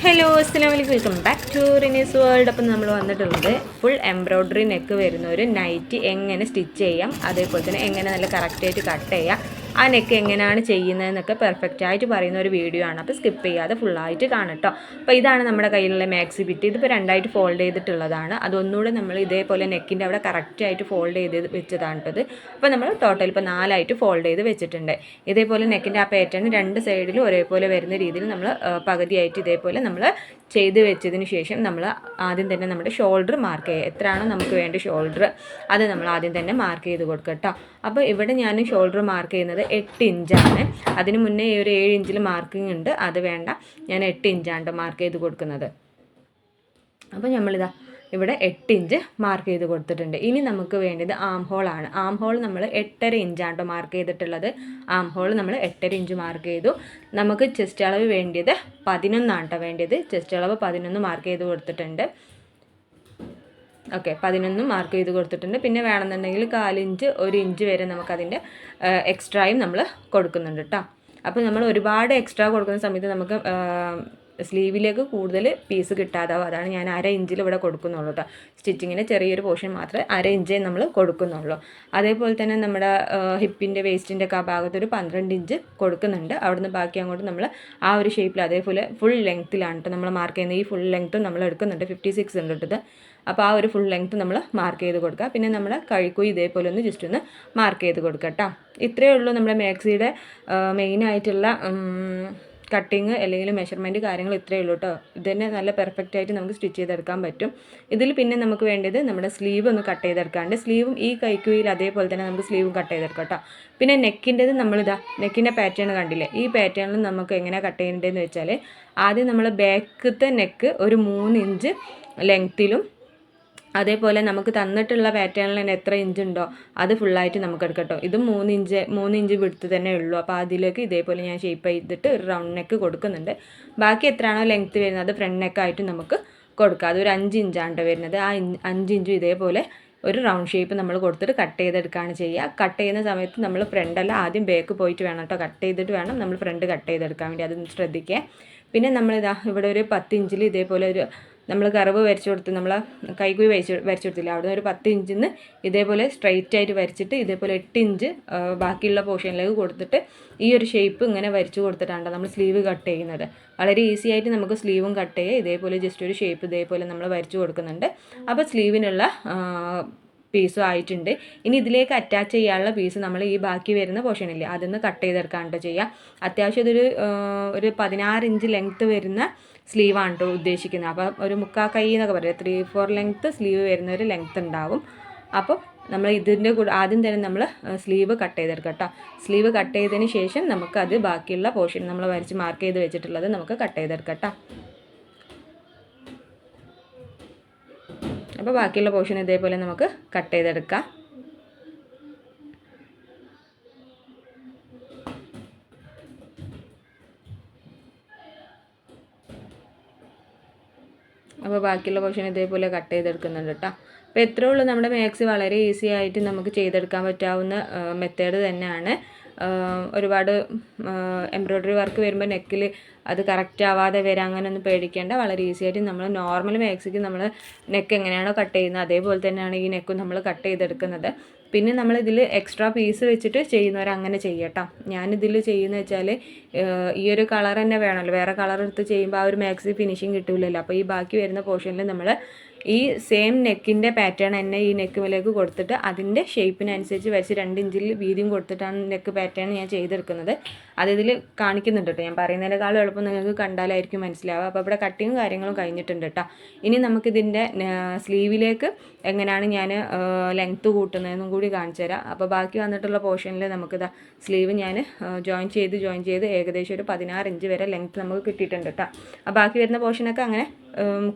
Hello അസ്സലാമു അലൈക്കും, welcome back to Rini's world. അപ്പം നമ്മൾ വന്നിട്ടുള്ളത് ഫുൾ എംബ്രോയ്ഡറി നെക്ക് വരുന്ന ഒരു നൈറ്റി എങ്ങനെ സ്റ്റിച്ച് ചെയ്യാം, അതേപോലെ തന്നെ എങ്ങനെ നല്ല കറക്റ്റായിട്ട് കട്ട് ചെയ്യാം, ആ നെക്ക് എങ്ങനെയാണ് ചെയ്യുന്നതെന്നൊക്കെ പെർഫെക്റ്റ് ആയിട്ട് പറയുന്ന ഒരു വീഡിയോ ആണ്. അപ്പോൾ സ്കിപ്പ് ചെയ്യാതെ ഫുള്ളായിട്ട് കാണാം കേട്ടോ. അപ്പോൾ ഇതാണ് നമ്മുടെ കയ്യിലുള്ള മാക്സി ബിറ്റ്. ഇതിപ്പോൾ രണ്ടായിട്ട് ഫോൾഡ് ചെയ്തിട്ടുള്ളതാണ്. അതൊന്നുകൂടെ നമ്മൾ ഇതേപോലെ നെക്കിൻ്റെ അവിടെ കറക്റ്റായിട്ട് ഫോൾഡ് ചെയ്ത് വെച്ചതാണ് കേട്ടത്. അപ്പോൾ നമ്മൾ ടോട്ടൽ ഇപ്പോൾ 4 ഫോൾഡ് ചെയ്ത് വെച്ചിട്ടുണ്ട്. ഇതേപോലെ നെക്കിൻ്റെ ആ പാറ്റേൺ രണ്ട് സൈഡിലും ഒരേപോലെ വരുന്ന രീതിയിൽ നമ്മൾ പകുതിയായിട്ട് ഇതേപോലെ നമ്മൾ ചെയ്ത് വെച്ചതിന് ശേഷം നമ്മൾ ആദ്യം തന്നെ നമ്മുടെ ഷോൾഡർ മാർക്ക് ചെയ്യുക. എത്രയാണോ നമുക്ക് വേണ്ട ഷോൾഡർ അത് നമ്മൾ ആദ്യം തന്നെ മാർക്ക് ചെയ്ത് കൊടുക്കുക കേട്ടോ. അപ്പോൾ ഇവിടെ ഞാൻ ഷോൾഡർ മാർക്ക് ചെയ്യുന്നത് 8 ഇഞ്ചാണ്. അതിന് മുന്നേ ഒരു 7 ഇഞ്ചിൽ മാർക്കിംഗ് ഉണ്ട്, അത് വേണ്ട. ഞാൻ 8 ഇഞ്ചാണ് മാർക്ക് ചെയ്ത് കൊടുക്കുന്നത്. അപ്പോൾ നമ്മളിതാ ഇവിടെ 8 ഇഞ്ച് മാർക്ക് ചെയ്ത് കൊടുത്തിട്ടുണ്ട്. ഇനി നമുക്ക് വേണ്ടത് ആം ഹോളാണ്. ആം ഹോൾ നമ്മൾ 8.5 ഇഞ്ചാണ് മാർക്ക് ചെയ്തിട്ടുള്ളത്. ആം ഹോൾ നമ്മൾ 8.5 ഇഞ്ച് മാർക്ക് ചെയ്തു. നമുക്ക് ചെസ്റ്റ് അളവ് വേണ്ടത് 11 വേണ്ടത്. ചെസ്റ്റ് അളവ് 11 മാർക്ക് ചെയ്ത് കൊടുത്തിട്ടുണ്ട്. ഓക്കെ, 11 മാർക്ക് ചെയ്ത് കൊടുത്തിട്ടുണ്ട്. പിന്നെ വേണമെന്നുണ്ടെങ്കിൽ 1/4 ഇഞ്ച് 1 ഇഞ്ച് വരെ നമുക്കതിൻ്റെ എക്സ്ട്രായും നമ്മൾ കൊടുക്കുന്നുണ്ട് കേട്ടോ. അപ്പോൾ നമ്മൾ ഒരുപാട് എക്സ്ട്രാ കൊടുക്കുന്ന സമയത്ത് നമുക്ക് സ്ലീവിലേക്ക് കൂടുതൽ പീസ് കിട്ടാതാവും. അതാണ് ഞാൻ 1/2 ഇഞ്ചിൽ ഇവിടെ കൊടുക്കുന്നുള്ളൂ കേട്ടോ. സ്റ്റിച്ചിങ്ങിന് ചെറിയൊരു പോർഷൻ മാത്രമേ 1/2 ഇഞ്ചേ നമ്മൾ കൊടുക്കുന്നുള്ളൂ. അതേപോലെ തന്നെ നമ്മുടെ ഹിപ്പിൻ്റെ വേസ്റ്റിൻ്റെ ഒക്കെ ആ ഭാഗത്തൊരു 12 ഇഞ്ച് കൊടുക്കുന്നുണ്ട്. അവിടുന്ന് ബാക്കി അങ്ങോട്ട് നമ്മൾ ആ ഒരു ഷേപ്പിൽ അതേപോലെ ഫുൾ ലെങ്ത്തിലാണ് കേട്ടോ നമ്മൾ മാർക്ക് ചെയ്യുന്നത്. ഈ ഫുൾ ലെങ്ത്തും നമ്മൾ എടുക്കുന്നുണ്ട്. 56 ഉണ്ട് കേട്ടത്. അപ്പോൾ ആ ഒരു ഫുൾ ലെങ്ത്ത് നമ്മൾ മാർക്ക് ചെയ്ത് കൊടുക്കുക. പിന്നെ നമ്മൾ കഴുക്കുയി ഇതേപോലെ ഒന്ന് ജസ്റ്റ് ഒന്ന് മാർക്ക് ചെയ്ത് കൊടുക്കുക കേട്ടോ. ഇത്രയേ ഉള്ളൂ നമ്മുടെ മാക്സിയുടെ മെയിനായിട്ടുള്ള കട്ടിങ് അല്ലെങ്കിൽ മെഷർമെൻറ്റ് കാര്യങ്ങൾ ഇത്രയേ ഉള്ളൂ കേട്ടോ. ഇതന്നെ നല്ല പെർഫെക്റ്റ് ആയിട്ട് നമുക്ക് സ്റ്റിച്ച് ചെയ്തെടുക്കാൻ പറ്റും. ഇതിൽ പിന്നെ നമുക്ക് വേണ്ടത് നമ്മുടെ സ്ലീവ് ഒന്ന് കട്ട് ചെയ്തെടുക്കാണ്ട്, സ്ലീവും ഈ കൈക്കുയിൽ അതേപോലെ തന്നെ നമുക്ക് സ്ലീവും കട്ട് ചെയ്തെടുക്കാം കേട്ടോ. പിന്നെ നെക്കിൻ്റെത് നമ്മളിതാ നെക്കിൻ്റെ പാറ്റേൺ കണ്ടില്ലേ, ഈ പാറ്റേണിൽ നമുക്ക് എങ്ങനെ കട്ട് ചെയ്യേണ്ടതെന്ന് വെച്ചാൽ ആദ്യം നമ്മൾ ബാക്കത്തെ നെക്ക് ഒരു 3 ഇഞ്ച് ലെങ്ത്തിലും അതേപോലെ നമുക്ക് തന്നിട്ടുള്ള പാറ്റേണിൽ തന്നെ എത്ര ഇഞ്ച് ഉണ്ടോ അത് ഫുള്ളായിട്ട് നമുക്ക് എടുക്കട്ടോ. ഇത് 3 ഇഞ്ച് വിടുത്ത് തന്നെ ഉള്ളൂ. അപ്പോൾ അതിലേക്ക് ഇതേപോലെ ഞാൻ ഷേപ്പ് ചെയ്തിട്ട് ഒരു റൗണ്ട് നെക്ക് കൊടുക്കുന്നുണ്ട്. ബാക്കി എത്രയാണോ ലെങ്ത്ത് വരുന്നത് അത് ഫ്രണ്ട് നെക്കായിട്ട് നമുക്ക് കൊടുക്കുക. അതൊരു 5 ഇഞ്ചാണ് വരുന്നത്. ആ 5 ഇഞ്ചും ഇതേപോലെ ഒരു റൗണ്ട് ഷേപ്പ് നമ്മൾ കൊടുത്തിട്ട് കട്ട് ചെയ്തെടുക്കുകയാണ് ചെയ്യുക. കട്ട് ചെയ്യുന്ന സമയത്ത് നമ്മൾ ഫ്രണ്ടല്ല ആദ്യം ബാക്ക് പോയിട്ട് വേണം കേട്ടോ. കട്ട് ചെയ്തിട്ട് വേണം നമ്മൾ ഫ്രണ്ട് കട്ട് ചെയ്തെടുക്കാൻ വേണ്ടി, അതൊന്ന് ശ്രദ്ധിക്കുക. പിന്നെ നമ്മളിതാ ഇവിടെ ഒരു 10 ഇഞ്ചിൽ ഇതേപോലെ ഒരു നമ്മൾ കർവ് വരച്ചു കൊടുത്ത് നമ്മൾ കൈക്കുഴി വരച്ചു കൊടുത്തില്ല, അവിടെ നിന്ന് ഒരു 10 ഇഞ്ചിൽ നിന്ന് ഇതേപോലെ സ്ട്രൈറ്റ് ആയിട്ട് വരച്ചിട്ട് ഇതേപോലെ 8 ഇഞ്ച് ബാക്കിയുള്ള പോർഷനിലേക്ക് കൊടുത്തിട്ട് ഈ ഒരു ഷേപ്പ് ഇങ്ങനെ വരച്ചു കൊടുത്തിട്ടാണ് നമ്മൾ സ്ലീവ് കട്ട് ചെയ്യുന്നത്. വളരെ ഈസി ആയിട്ട് നമുക്ക് സ്ലീവും കട്ട് ചെയ്യുക. ഇതേപോലെ ജസ്റ്റ് ഒരു ഷേപ്പ് ഇതേപോലെ നമ്മൾ വരച്ചു കൊടുക്കുന്നുണ്ട്. അപ്പോൾ സ്ലീവിനുള്ള പീസും ആയിട്ടുണ്ട്. ഇനി ഇതിലേക്ക് അറ്റാച്ച് ചെയ്യാനുള്ള പീസ് നമ്മൾ ഈ ബാക്കി വരുന്ന പോർഷനില്ലേ അതൊന്ന് കട്ട് ചെയ്തെടുക്കാണ്ട് ചെയ്യുക. അത്യാവശ്യം ഇതൊരു 16 ഇഞ്ച് ലെങ്ത്ത് വരുന്ന സ്ലീവാണ് കേട്ടോ ഉദ്ദേശിക്കുന്നത്. അപ്പോൾ ഒരു 3/4 കൈ എന്നൊക്കെ പറയാം, 3/4 ലെങ്ത്ത് സ്ലീവ് വരുന്ന ഒരു ലെങ്ത്ത് ഉണ്ടാവും. അപ്പോൾ നമ്മൾ ഇതിൻ്റെ കൂടെ ആദ്യം തന്നെ നമ്മൾ സ്ലീവ് കട്ട് ചെയ്തെടുക്കാം കേട്ടോ. സ്ലീവ് കട്ട് ചെയ്തതിന് ശേഷം നമുക്കത് ബാക്കിയുള്ള പോർഷൻ നമ്മൾ വരച്ച് മാർക്ക് ചെയ്ത് വെച്ചിട്ടുള്ളത് നമുക്ക് കട്ട് ചെയ്തെടുക്കാം കേട്ടോ. അപ്പോൾ ബാക്കിയുള്ള പോർഷൻ ഇതേപോലെ നമുക്ക് കട്ട് ചെയ്തെടുക്കാം. അപ്പോൾ ബാക്കിയുള്ള പോർഷൻ ഇതേപോലെ കട്ട് ചെയ്തെടുക്കുന്നുണ്ട് കേട്ടോ. അപ്പോൾ എത്രയേ ഉള്ളൂ, നമ്മുടെ മാക്സി വളരെ ഈസി ആയിട്ട് നമുക്ക് ചെയ്തെടുക്കാൻ പറ്റാവുന്ന മെത്തേഡ് തന്നെയാണ്. ഒരുപാട് എംബ്രോയ്ഡറി വർക്ക് വരുമ്പോൾ നെക്കിൽ അത് കറക്റ്റ് ആവാതെ വരാൻ അങ്ങനെയൊന്നും പേടിക്കേണ്ട. വളരെ ഈസി ആയിട്ട് നമ്മൾ നോർമൽ മാക്സിക്ക് നമ്മൾ നെക്ക് എങ്ങനെയാണോ കട്ട് ചെയ്യുന്നത് അതേപോലെ തന്നെയാണ് ഈ നെക്കും നമ്മൾ കട്ട് ചെയ്തെടുക്കുന്നത്. പിന്നെ നമ്മളിതിൽ എക്സ്ട്രാ പീസ് വെച്ചിട്ട് ചെയ്യുന്നവർ അങ്ങനെ ചെയ്യട്ടോ. ഞാനിതിൽ ചെയ്യുന്ന വെച്ചാൽ ഈ ഒരു കളർ തന്നെ വേണമല്ലോ, വേറെ കളർ എടുത്ത് ചെയ്യുമ്പോൾ ആ ഒരു മാക്സി ഫിനിഷിങ് കിട്ടില്ലല്ലോ. അപ്പോൾ ഈ ബാക്കി വരുന്ന പോർഷനിൽ നമ്മൾ ഈ സെയിം നെക്കിൻ്റെ പാറ്റേൺ തന്നെ ഈ നെക്കിലേക്ക് കൊടുത്തിട്ട് അതിൻ്റെ ഷേപ്പിനനുസരിച്ച് വരച്ച് 2 ഇഞ്ചിൽ വീതിയും കൊടുത്തിട്ടാണ് നെക്ക് പാറ്റേൺ ഞാൻ ചെയ്തെടുക്കുന്നത്. അതിൽ കാണിക്കുന്നുണ്ട് കേട്ടോ. ഞാൻ പറയുന്നതിനേക്കാളും എളുപ്പം നിങ്ങൾക്ക് കണ്ടാലായിരിക്കും മനസ്സിലാവുക. അപ്പോൾ ഇവിടെ കട്ടിങ്ങും കാര്യങ്ങളും കഴിഞ്ഞിട്ടുണ്ട് കേട്ടോ. ഇനി നമുക്കിതിൻ്റെ സ്ലീവിലേക്ക് എങ്ങനെയാണ് ഞാൻ ലെങ്ത്ത് കൂട്ടുന്നതെന്നും കൂടി കാണിച്ചു തരാം. അപ്പോൾ ബാക്കി വന്നിട്ടുള്ള പോർഷനിൽ നമുക്കിതാ സ്ലീവ് ഞാൻ ജോയിൻ ചെയ്ത് ഏകദേശം ഒരു 16 ഇഞ്ച് വരെ ലെങ്ത്ത് നമുക്ക് കിട്ടിയിട്ടുണ്ട് കേട്ടോ. ആ ബാക്കി വരുന്ന പോർഷനൊക്കെ അങ്ങനെ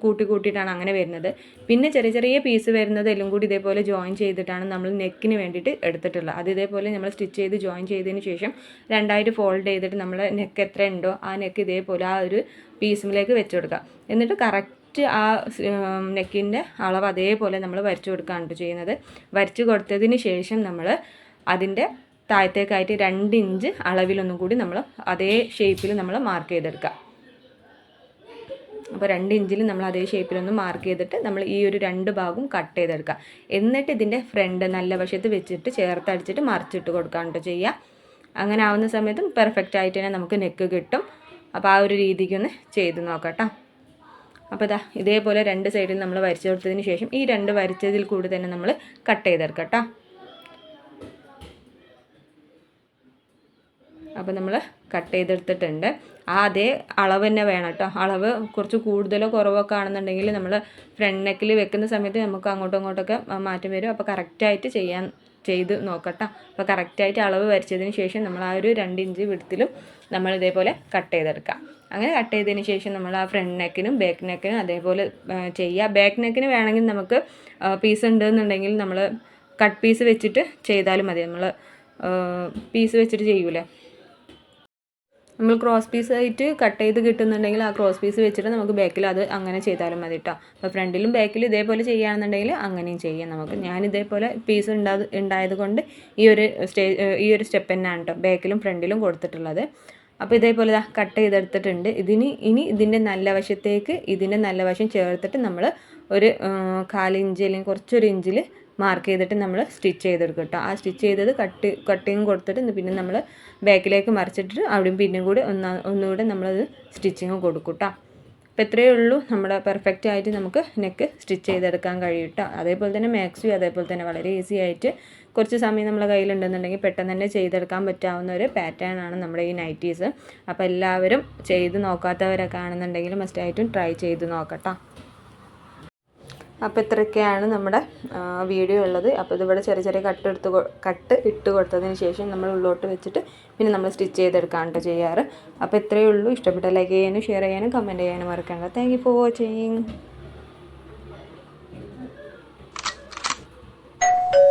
കൂട്ടിയിട്ടാണ് അങ്ങനെ വരുന്നത്. പിന്നെ ചെറിയ പീസ് വരുന്നത് എല്ലാം കൂടി ഇതേപോലെ ജോയിൻ ചെയ്തിട്ടാണ് നമ്മൾ നെക്കിന് വേണ്ടിയിട്ട് എടുത്തിട്ടുള്ളത്. അത് ഇതേപോലെ നമ്മൾ സ്റ്റിച്ച് ചെയ്ത് ജോയിൻ ചെയ്തതിന് ശേഷം 2 ഫോൾഡ് ചെയ്തിട്ട് നമ്മൾ നെക്ക് എത്ര ഉണ്ടോ ആ നെക്ക് ഇതേപോലെ ആ ഒരു പീസിലേക്ക് വെച്ച് കൊടുക്കുക. എന്നിട്ട് കറക്റ്റ് ആ നെക്കിൻ്റെ അളവ് അതേപോലെ നമ്മൾ വരച്ചു കൊടുക്കുകയാണ് ചെയ്യുന്നത്. വരച്ചു കൊടുത്തതിന് ശേഷം നമ്മൾ അതിൻ്റെ താഴത്തേക്കായിട്ട് 2 ഇഞ്ച് അളവിലൊന്നും കൂടി നമ്മൾ അതേ ഷേപ്പിൽ നമ്മൾ മാർക്ക് ചെയ്തെടുക്കുക. അപ്പോൾ 2 ഇഞ്ചിൽ നമ്മൾ അതേ ഷേപ്പിലൊന്ന് മാർക്ക് ചെയ്തിട്ട് നമ്മൾ ഈ ഒരു 2 ഭാഗവും കട്ട് ചെയ്തെടുക്കുക. എന്നിട്ട് ഇതിൻ്റെ ഫ്രണ്ട് നല്ല വശത്ത് വെച്ചിട്ട് ചേർത്തടിച്ചിട്ട് മറിച്ചിട്ട് കൊടുക്കാണ്ട് ചെയ്യുക. അങ്ങനെ ആവുന്ന സമയത്തും പെർഫെക്റ്റ് ആയിട്ട് തന്നെ നമുക്ക് നെക്ക് കിട്ടും. അപ്പോൾ ആ ഒരു രീതിക്കൊന്ന് ചെയ്ത് നോക്കാം കേട്ടോ. അപ്പോൾ ഇതേപോലെ 2 സൈഡിൽ നമ്മൾ വരച്ചു കൊടുത്തതിന് ശേഷം ഈ 2 വരച്ചതിൽ കൂടി തന്നെ നമ്മൾ കട്ട് ചെയ്തെടുക്കാം കേട്ടോ. അപ്പോൾ നമ്മൾ കട്ട് ചെയ്തെടുത്തിട്ടുണ്ട്. അതേ അളവ് തന്നെ വേണം കേട്ടോ. അളവ് കുറച്ച് കൂടുതലോ കുറവൊക്കെ ആണെന്നുണ്ടെങ്കിൽ നമ്മൾ ഫ്രണ്ട് നെക്കിൽ വെക്കുന്ന സമയത്ത് നമുക്ക് അങ്ങോട്ടും ഇങ്ങോട്ടൊക്കെ മാറ്റം വരും. അപ്പോൾ കറക്റ്റായിട്ട് ചെയ്ത് നോക്കട്ടോ. അപ്പോൾ കറക്റ്റായിട്ട് അളവ് വരച്ചതിന് ശേഷം നമ്മൾ ആ ഒരു 2 ഇഞ്ച് വിഡ്ത്തിലും നമ്മൾ ഇതേപോലെ കട്ട് ചെയ്തെടുക്കാം. അങ്ങനെ കട്ട് ചെയ്തതിന് ശേഷം നമ്മൾ ആ ഫ്രണ്ട് നെക്കിനും ബാക്ക് നെക്കിനും അതേപോലെ ചെയ്യുക. ബാക്ക് നെക്കിന് വേണമെങ്കിൽ നമുക്ക് പീസ് ഉണ്ടെന്നുണ്ടെങ്കിൽ നമ്മൾ കട്ട് പീസ് വെച്ചിട്ട് ചെയ്താലും മതി. നമ്മൾ പീസ് വെച്ചിട്ട് ചെയ്യൂലേ, നമ്മൾ ക്രോസ് പീസ് ആയിട്ട് കട്ട് ചെയ്ത് കിട്ടുന്നുണ്ടെങ്കിൽ ആ ക്രോസ് പീസ് വെച്ചിട്ട് നമുക്ക് ബാക്കിൽ അത് അങ്ങനെ ചെയ്താലും മതി കേട്ടോ. അപ്പോൾ ഫ്രണ്ടിലും ബാക്കിലും ഇതേപോലെ ചെയ്യുകയാണെന്നുണ്ടെങ്കിൽ അങ്ങനെയും ചെയ്യാം നമുക്ക്. ഞാൻ ഇതേപോലെ പീസ് ഉണ്ടായത് കൊണ്ട് ഈ ഒരു സ്റ്റെപ്പ് തന്നെയാണ് കേട്ടോ ബാക്കിലും ഫ്രണ്ടിലും കൊടുത്തിട്ടുള്ളത്. അപ്പോൾ ഇതേപോലെ കട്ട് ചെയ്തെടുത്തിട്ടുണ്ട്. ഇനി ഇതിൻ്റെ നല്ല വശത്തേക്ക് ഇതിൻ്റെ നല്ല വശം ചേർത്തിട്ട് നമ്മൾ ഒരു 1/4 ഇഞ്ച് അല്ലെങ്കിൽ കുറച്ചൊരു ഇഞ്ചിൽ മാർക്ക് ചെയ്തിട്ട് നമ്മൾ സ്റ്റിച്ച് ചെയ്തെടുക്കും കേട്ടോ. ആ സ്റ്റിച്ച് ചെയ്തത് കട്ടിങ് കൊടുത്തിട്ട് പിന്നെ നമ്മൾ ബാക്കിലേക്ക് മറിച്ചിട്ട് അവിടെയും പിന്നെയും കൂടി ഒന്നുകൂടെ നമ്മളത് സ്റ്റിച്ചിങ് കൊടുക്കും കേട്ടോ. അപ്പോൾ ഇത്രയേ ഉള്ളൂ, നമ്മുടെ പെർഫെക്റ്റ് ആയിട്ട് നമുക്ക് നെക്ക് സ്റ്റിച്ച് ചെയ്തെടുക്കാൻ കഴിയും കേട്ടോ. അതേപോലെ തന്നെ മാക്സിയും അതേപോലെ തന്നെ വളരെ ഈസി ആയിട്ട് കുറച്ച് സമയം നമ്മളെ കയ്യിലുണ്ടെന്നുണ്ടെങ്കിൽ പെട്ടെന്ന് തന്നെ ചെയ്തെടുക്കാൻ പറ്റാവുന്ന ഒരു പാറ്റേൺ ആണ് നമ്മുടെ ഈ നൈറ്റീസ്. അപ്പോൾ എല്ലാവരും ചെയ്ത് നോക്കാത്തവരൊക്കെ ആണെന്നുണ്ടെങ്കിൽ മസ്റ്റായിട്ടും ട്രൈ ചെയ്ത് നോക്കട്ടോ. അപ്പോൾ ഇത്രയൊക്കെയാണ് നമ്മുടെ വീഡിയോ ഉള്ളത്. അപ്പോൾ ഇതിവിടെ ചെറിയ ചെറിയ കട്ട് ഇട്ട് കൊടുത്തതിന് ശേഷം നമ്മൾ ഉള്ളോട്ട് വെച്ചിട്ട് പിന്നെ നമ്മൾ സ്റ്റിച്ച് ചെയ്തെടുക്കാണ്ട് ചെയ്യാറ്. അപ്പോൾ ഇത്രയേ ഉള്ളൂ. ഇഷ്ടപ്പെട്ട ലൈക്ക് ചെയ്യാനും ഷെയർ ചെയ്യാനും കമൻറ്റ് ചെയ്യാനും മറക്കണ്ട. Thank you for watching.